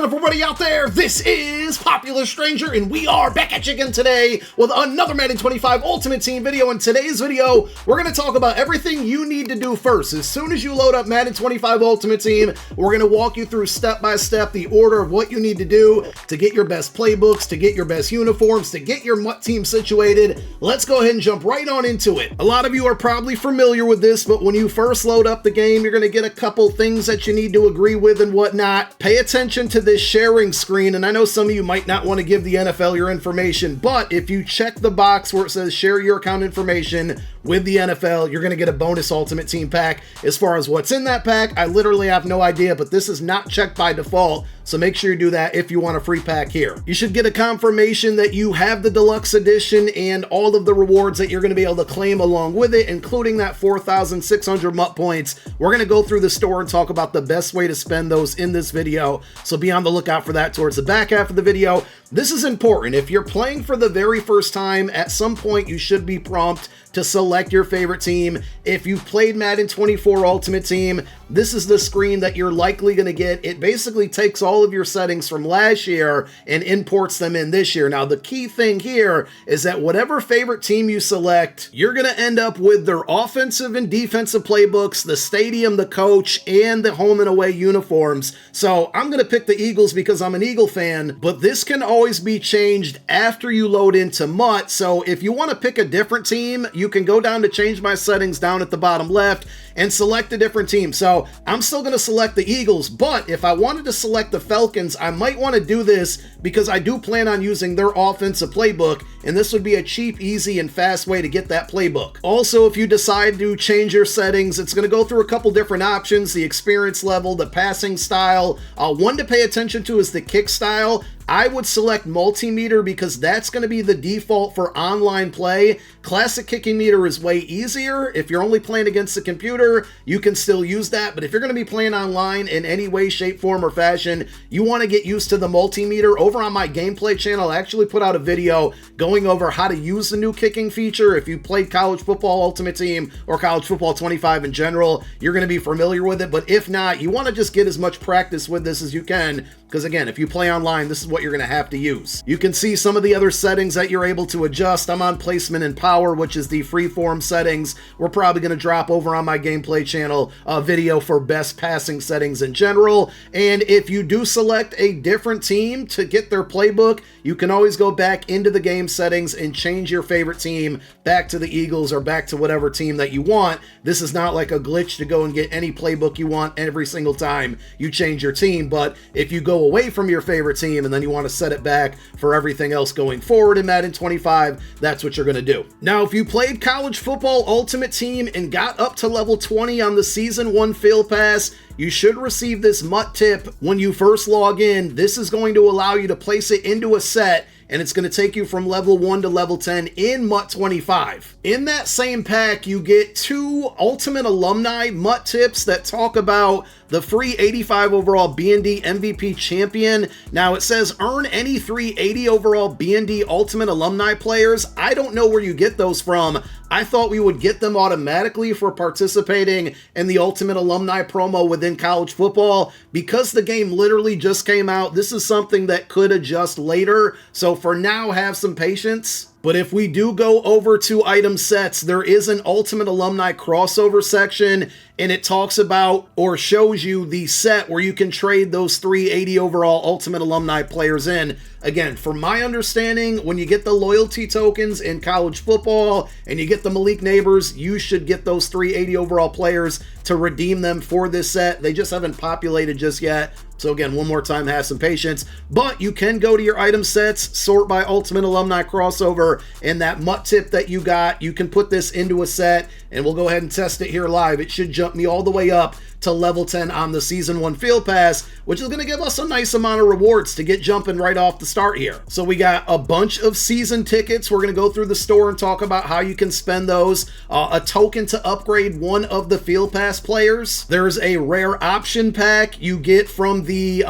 on, everybody out there? This is Popular Stranger, and we are back at you again today with another Madden 25 Ultimate Team video. In today's video, we're going to talk about everything you need to do first. As soon as you load up Madden 25 Ultimate Team, we're going to walk you through step by step the order of what you need to do to get your best playbooks, to get your best uniforms, to get your MUT team situated. Let's go ahead and jump right on into it. A lot of you are probably familiar with this, but when you first load up the game, you're going to get a couple things that you need to agree with and whatnot. Pay attention to this sharing screen, and I know some of you might not want to give the NFL your information, but if you check the box where it says share your account information with the NFL, you're going to get a bonus Ultimate Team pack. As far as what's in that pack, I literally have no idea, but this is not checked by default, so make sure you do that if you want a free pack here. You should get a confirmation that you have the Deluxe Edition and all of the rewards that you're going to be able to claim along with it, including that 4,600 MUT points. We're going to go through the store and talk about the best way to spend those in this video, so be on the lookout for that towards the back half of the video. This is important. If you're playing for the very first time, at some point you should be prompted to select your favorite team. If you've played Madden 24 Ultimate Team, this is the screen that you're likely going to get. It basically takes all of your settings from last year and imports them in this year. Now, the key thing here is that whatever favorite team you select, you're going to end up with their offensive and defensive playbooks, the stadium, the coach, and the home and away uniforms. So I'm going to pick the Eagles because I'm an Eagle fan, but this can always be changed after you load into MUT. So if you want to pick a different team, you can go down to change my settings down at the bottom left and select a different team. So I'm still going to select the Eagles, but if I wanted to select the Falcons, I might want to do this because I do plan on using their offensive playbook, and this would be a cheap, easy, and fast way to get that playbook. Also, if you decide to change your settings, it's going to go through a couple different options: the experience level, the passing style. One to pay attention to is the kick style. I would select multimeter because that's going to be the default for online play. Classic kicking meter is way easier. If you're only playing against the computer, you can still use that. But if you're going to be playing online in any way, shape, form, or fashion, you want to get used to the multimeter. Over on my gameplay channel, I actually put out a video going over how to use the new kicking feature. If you played College Football Ultimate Team or College Football 25 in general, you're going to be familiar with it. But if not, you want to just get as much practice with this as you can, because again, if you play online, this is what you're going to have to use. You can see some of the other settings that you're able to adjust. I'm on placement and power, which is the freeform settings. We're probably going to drop over on my gameplay channel a video for best passing settings in general. And if you do select a different team to get their playbook, you can always go back into the game settings and change your favorite team back to the Eagles or back to whatever team that you want. This is not like a glitch to go and get any playbook you want every single time you change your team. But if you go away from your favorite team and then you want to set it back for everything else going forward in Madden 25, that's what you're going to do. Now, if you played College Football Ultimate Team and got up to level 20 on the Season 1 Field Pass, you should receive this MUT tip when you first log in. This is going to allow you to place it into a set, and it's going to take you from level 1 to level 10 in MUT 25. In that same pack, you get 2 Ultimate Alumni MUT tips that talk about the free 85 overall B&D MVP champion. Now, it says earn any 3 80 overall B&D Ultimate Alumni players. I don't know where you get those from. I thought we would get them automatically for participating in the Ultimate Alumni promo within college football. Because the game literally just came out, this is something that could adjust later. So for now, have some patience. But if we do go over to item sets, there is an Ultimate Alumni crossover section, and it talks about or shows you the set where you can trade those 380 overall Ultimate Alumni players in. Again, from my understanding, when you get the loyalty tokens in college football and you get the Malik Neighbors, you should get those 380 overall players to redeem them for this set. They just haven't populated just yet. So again, one more time, have some patience. But you can go to your item sets, sort by Ultimate Alumni crossover, and that MUT tip that you got, you can put this into a set, and we'll go ahead and test it here live. It should jump me all the way up to level 10 on the Season 1 Field Pass, which is going to give us a nice amount of rewards to get jumping right off the start here. So we got a bunch of season tickets. We're going to go through the store and talk about how you can spend those. A token to upgrade one of the Field Pass players. There's a rare option pack you get from the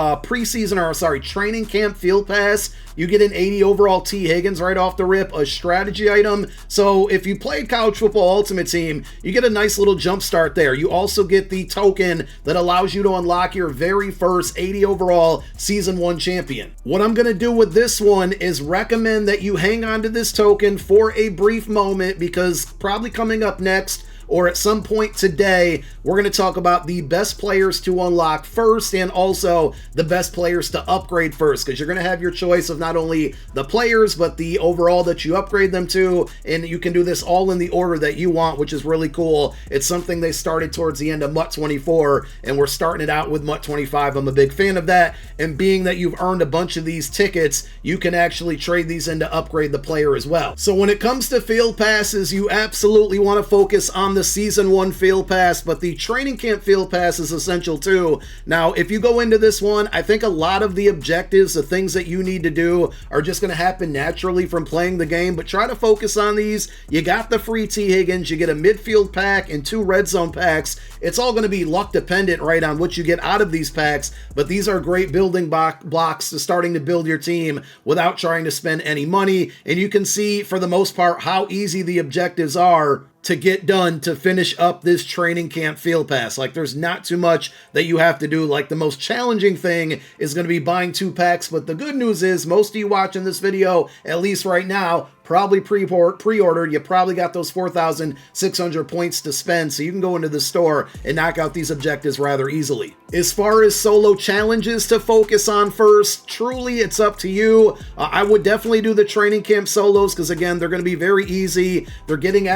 training camp Field Pass. You get an 80 overall T. Higgins right off the rip, a strategy item. So if you played College Football Ultimate Team, you get a nice little jump start there. You also get the token token that allows you to unlock your very first 80 overall Season 1 champion. What I'm going to do with this one is recommend that you hang on to this token for a brief moment, because probably coming up next, or at some point today, we're going to talk about the best players to unlock first and also the best players to upgrade first, because you're going to have your choice of not only the players, but the overall that you upgrade them to, and you can do this all in the order that you want, which is really cool. It's something they started towards the end of MUT 24, and we're starting it out with MUT 25. I'm a big fan of that, and being that you've earned a bunch of these tickets, you can actually trade these in to upgrade the player as well. So when it comes to field passes, you absolutely want to focus on the Season 1 field pass, but the training camp field pass is essential too. Now, if you go into this one, I think a lot of the objectives, the things that you need to do, are just going to happen naturally from playing the game, but try to focus on these. You got the free T. Higgins, you get a midfield pack and 2 red zone packs. It's all going to be luck dependent, right, on what you get out of these packs, but these are great building blocks to starting to build your team without trying to spend any money, and you can see for the most part how easy the objectives are to get done to finish up this training camp field pass. Like, there's not too much that you have to do. Like, the most challenging thing is going to be buying 2 packs, but the good news is most of you watching this video, at least right now, probably pre-ordered. You probably got those 4,600 points to spend, so you can go into the store and knock out these objectives rather easily. As far as solo challenges to focus on first, truly it's up to you. I would definitely do the training camp solos, because again, they're going to be very easy. They're getting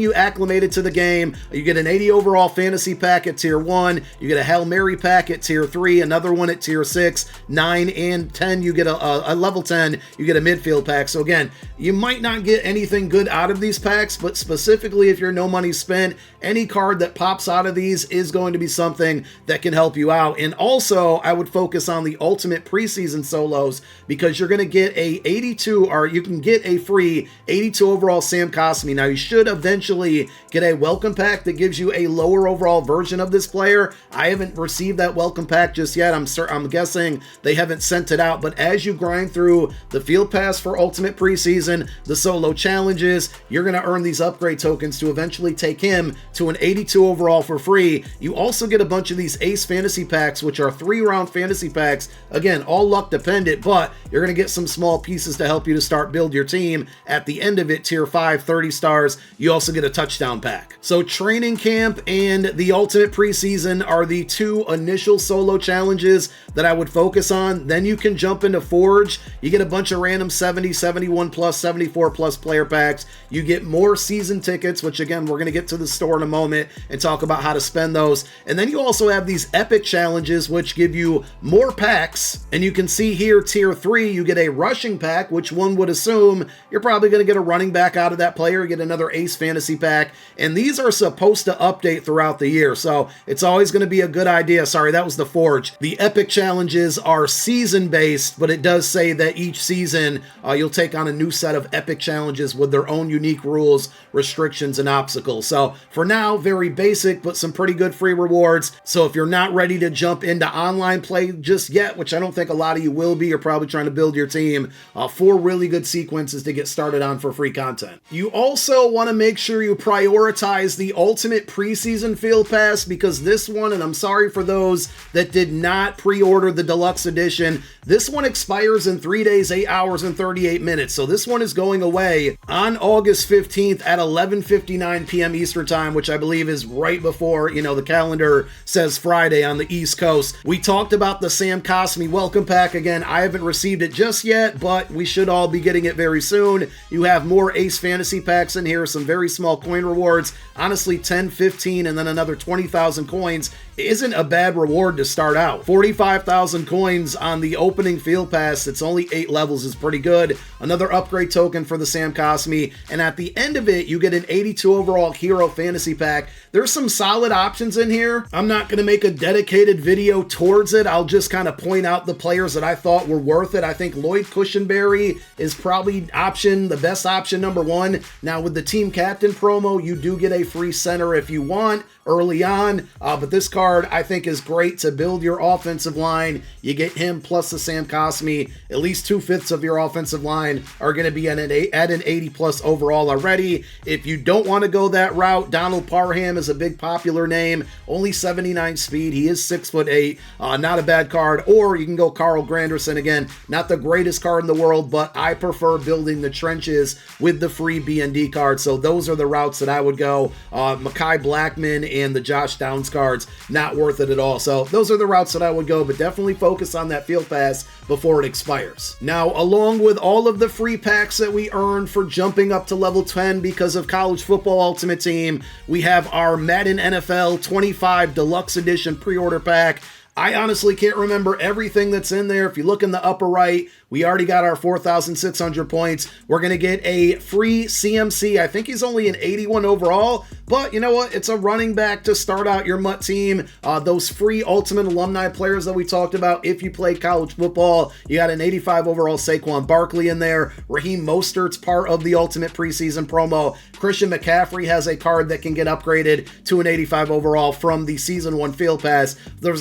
you acclimated to the game. You get an 80 overall fantasy pack at tier 1. You get a Hail Mary pack at tier 3, another one at tier 6, 9, and 10. You get a level 10. You get a midfield pack. So again, you might not get anything good out of these packs, but specifically if you're no money spent, any card that pops out of these is going to be something that can help you out. And also, I would focus on the ultimate preseason solos, because you're going to get a 82, or you can get a free 82 overall Sam Cosmi. Now, you should eventually get a welcome pack that gives you a lower overall version of this player. I haven't received that welcome pack just yet. I'm guessing they haven't sent it out, but as you grind through the field pass for ultimate preseason, the solo challenges, you're going to earn these upgrade tokens to eventually take him to an 82 overall for free. You also get a bunch of these ace fantasy packs, which are 3-round fantasy packs. Again, all luck dependent, but you're going to get some small pieces to help you to start build your team. At the end of it, tier 5, 30 stars, you also get a touchdown pack. So training camp and the ultimate preseason are the 2 initial solo challenges that I would focus on. Then you can jump into Forge. You get a bunch of random 70, 71 plus, 74 plus player packs. You get more season tickets, which again, we're going to get to the store in a moment and talk about how to spend those. And then you also have these epic challenges, which give you more packs. And you can see here, tier 3, you get a rushing pack, which one would assume you're probably going to get a running back out of that player, get another ace fantasy pack. And these are supposed to update throughout the year, so it's always going to be a good idea. Sorry, that was the Forge. The epic challenges are season based, but it does say that each season you'll take on a new set of epic challenges with their own unique rules, restrictions, and obstacles. So for now, very basic, but some pretty good free rewards. So if you're not ready to jump into online play just yet, which I don't think a lot of you will be, you're probably trying to build your team, 4 really good sequences to get started on for free content. You also want to make sure you prioritize the ultimate preseason field pass, because this one, and I'm sorry for those that did not pre-order the deluxe edition, this one expires in 3 days, 8 hours, and 38 minutes. So this one is going away on August 15th at 11:59 p.m. Eastern time, which I believe is right before, the calendar says Friday on the East Coast. We talked about the Sam Cosmi welcome pack. Again, I haven't received it just yet, but we should all be getting it very soon. You have more ace fantasy packs in here, some very small coin rewards. Honestly, 10, 15, and then another 20,000 coins isn't a bad reward to start out. 45,000 coins on the opening field pass. It's only 8 levels, is pretty good. Another upgrade token for the Sam Cosmi, and at the end of it, you get an 82 overall hero fantasy pack. There's some solid options in here. I'm not going to make a dedicated video towards it. I'll just kind of point out the players that I thought were worth it. I think Lloyd Cushenberry is probably the best option, number 1. Now with the team captain promo, you do get a free center if you want, early on, but this card I think is great to build your offensive line. You get him plus the Sam Cosmi. At least 2/5 of your offensive line are going to be at an 80 plus overall already. If you don't want to go that route, Donald Parham is a big popular name, only 79 speed. He is 6'8", not a bad card. Or you can go Carl Granderson, again, not the greatest card in the world, but I prefer building the trenches with the free BND card. So those are the routes that I would go. Mekhi Blackman and the Josh Downs cards, not worth it at all. So those are the routes that I would go, but definitely focus on that field pass before it expires. Now, along with all of the free packs that we earned for jumping up to level 10 because of College Football Ultimate Team, we have our Madden NFL 25 Deluxe Edition pre-order pack. I honestly can't remember everything that's in there. If you look in the upper right, we already got our 4,600 points. We're going to get a free CMC. I think he's only an 81 overall, but you know what? It's a running back to start out your MUT team. Those free Ultimate Alumni players that we talked about, if you played college football, you got an 85 overall Saquon Barkley in there. Raheem Mostert's part of the Ultimate preseason promo. Christian McCaffrey has a card that can get upgraded to an 85 overall from the Season 1 Field Pass.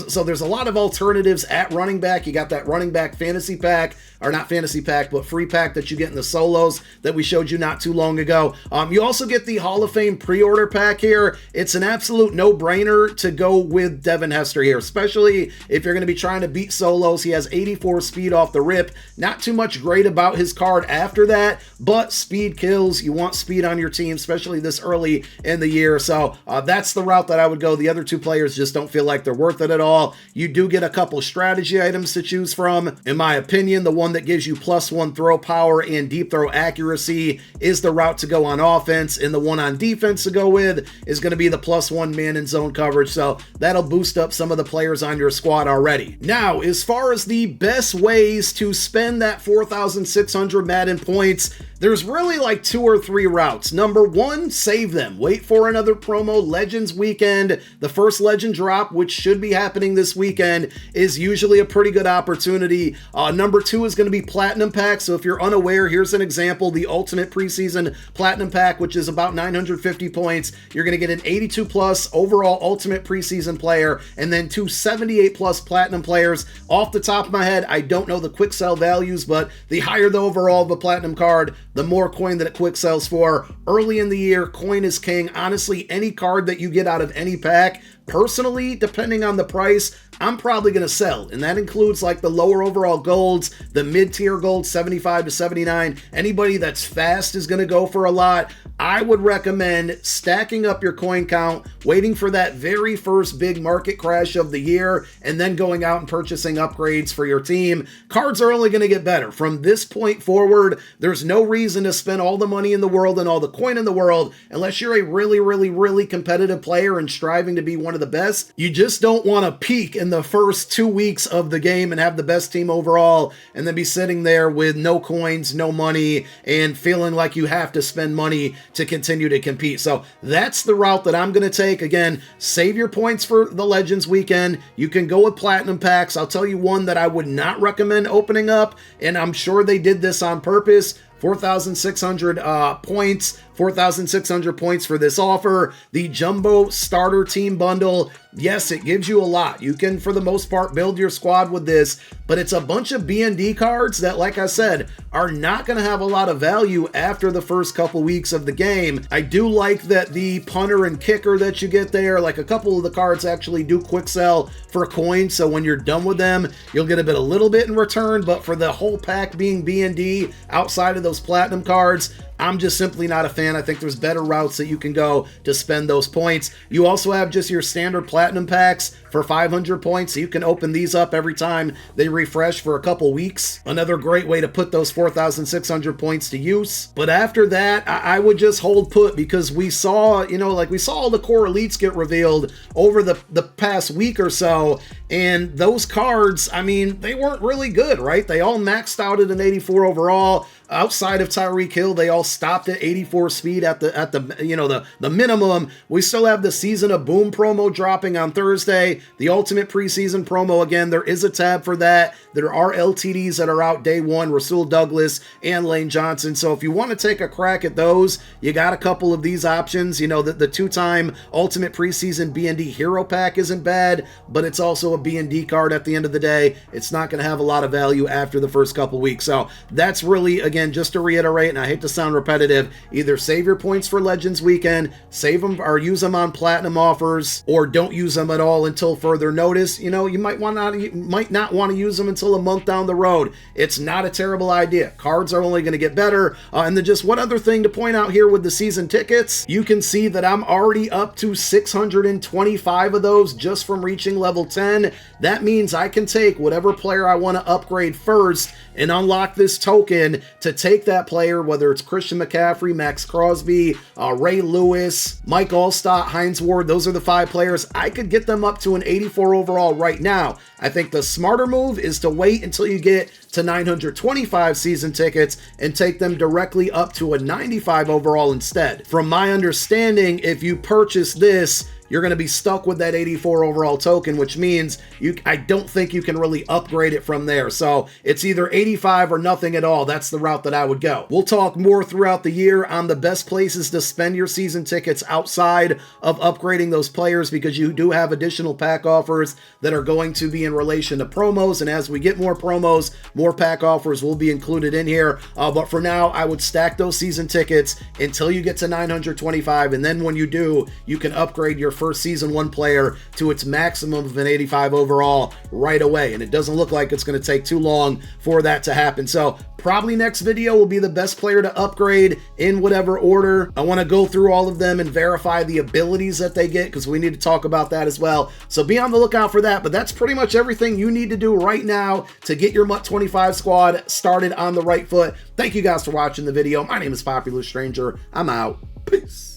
So there's a lot of alternatives at running back. You got that running back fantasy pack, or not fantasy pack, but free pack that you get in the solos that we showed you not too long ago. You also get the Hall of Fame pre-order pack here. It's an absolute no-brainer to go with Devin Hester here, especially if you're going to be trying to beat solos. He has 84 speed off the rip. Not too much great about his card after that, but speed kills. You want speed on your team, especially this early in the year. So that's the route that I would go. The other two players just don't feel like they're worth it at all. You do get a couple strategy items to choose from. In my opinion, the one that gives you +1 throw power and deep throw accuracy is the route to go on offense, and the one on defense to go with is going to be the +1 man in zone coverage. So that'll boost up some of the players on your squad already. Now, as far as the best ways to spend that 4,600 Madden points, there's really like 2 or 3 routes. Number 1, save them. Wait for another promo, Legends Weekend. The first Legend drop, which should be happening this weekend, is usually a pretty good opportunity. Number 2 is going to be Platinum Pack. So if you're unaware, here's an example. The Ultimate Preseason Platinum Pack, which is about 950 points. You're going to get an 82 plus overall Ultimate Preseason player, and then 2 78 plus Platinum players. Off the top of my head, I don't know the quick sell values, but the higher the overall of a Platinum card, the more coin that it quick sells for. Early in the year, coin is king. Honestly, any card that you get out of any pack, personally, depending on the price, I'm probably going to sell. And that includes like the lower overall golds, the mid-tier golds, 75 to 79. Anybody that's fast is going to go for a lot. I would recommend stacking up your coin count, waiting for that very first big market crash of the year, and then going out and purchasing upgrades for your team. Cards are only going to get better. From this point forward, there's no reason to spend all the money in the world and all the coin in the world unless you're a really, really, really competitive player and striving to be one of the best. You just don't want to peak in the first 2 weeks of the game and have the best team overall and then be sitting there with no coins, no money, and feeling like you have to spend money to continue to compete. So that's the route that I'm going to take. Again, save your points for the Legends Weekend. You can go with Platinum Packs. I'll tell you one that I would not recommend opening up, and I'm sure they did this on purpose. 4,600 points, 4,600 points for this offer. The Jumbo Starter Team Bundle, yes, it gives you a lot. You can, for the most part, build your squad with this, but it's a bunch of BND cards that, like I said, are not going to have a lot of value after the first couple weeks of the game. I do like that the punter and kicker that you get there, like a couple of the cards actually do quick sell for coins, so when you're done with them, you'll get a little bit in return, but for the whole pack being BND outside of those platinum cards, I'm just simply not a fan. I think there's better routes that you can go to spend those points. You also have just your standard platinum packs for 500 points, so you can open these up every time they refresh for a couple weeks. Another great way to put those 4,600 points to use. But after that, I would just hold put, because we saw, we saw all the core elites get revealed over the past week or so, and those cards, I mean, they weren't really good, right? They all maxed out at an 84 overall. outside of Tyreek Hill, they all stopped at 84 speed at the minimum. We still have the Season of Boom promo dropping on Thursday. The Ultimate Preseason promo, again, there is a tab for that. There are LTDs that are out day one, Rasul Douglas and Lane Johnson. So if you want to take a crack at those, you got a couple of these options. You know, the two-time Ultimate Preseason B&D Hero Pack isn't bad, but it's also a B&D card at the end of the day. It's not going to have a lot of value after the first couple weeks. So that's really, again, just to reiterate, and I hate to sound repetitive, either save your points for Legends Weekend, save them or use them on Platinum offers, or don't use them at all until further notice. You know, you might not want to use them until a month down the road. It's not a terrible idea. Cards are only going to get better. And then just one other thing to point out here with the season tickets, you can see that I'm already up to 625 of those just from reaching level 10. That means I can take whatever player I want to upgrade first and unlock this token to take that player, whether it's Christian McCaffrey, Max Crosby, Ray Lewis, Mike Allstott, Hines Ward. Those are the 5 players. I could get them up to an 84 overall right now. I think the smarter move is to wait until you get to 925 season tickets and take them directly up to a 95 overall instead. From my understanding, if you purchase this, you're going to be stuck with that 84 overall token, which means I don't think you can really upgrade it from there. So it's either 85 or nothing at all. That's the route that I would go. We'll talk more throughout the year on the best places to spend your season tickets outside of upgrading those players, because you do have additional pack offers that are going to be in relation to promos. And as we get more promos, more pack offers will be included in here. But for now, I would stack those season tickets until you get to 925. And then when you do, you can upgrade your first season 1 player to its maximum of an 85 overall right away. And it doesn't look like it's going to take too long for that to happen. So probably next video will be the best player to upgrade in whatever order. I want to go through all of them and verify the abilities that they get, because we need to talk about that as well. So be on the lookout for that. But that's pretty much everything you need to do right now to get your MUT 25 squad started on the right foot. Thank you guys for watching the video. My name is Popular Stranger. I'm out. Peace.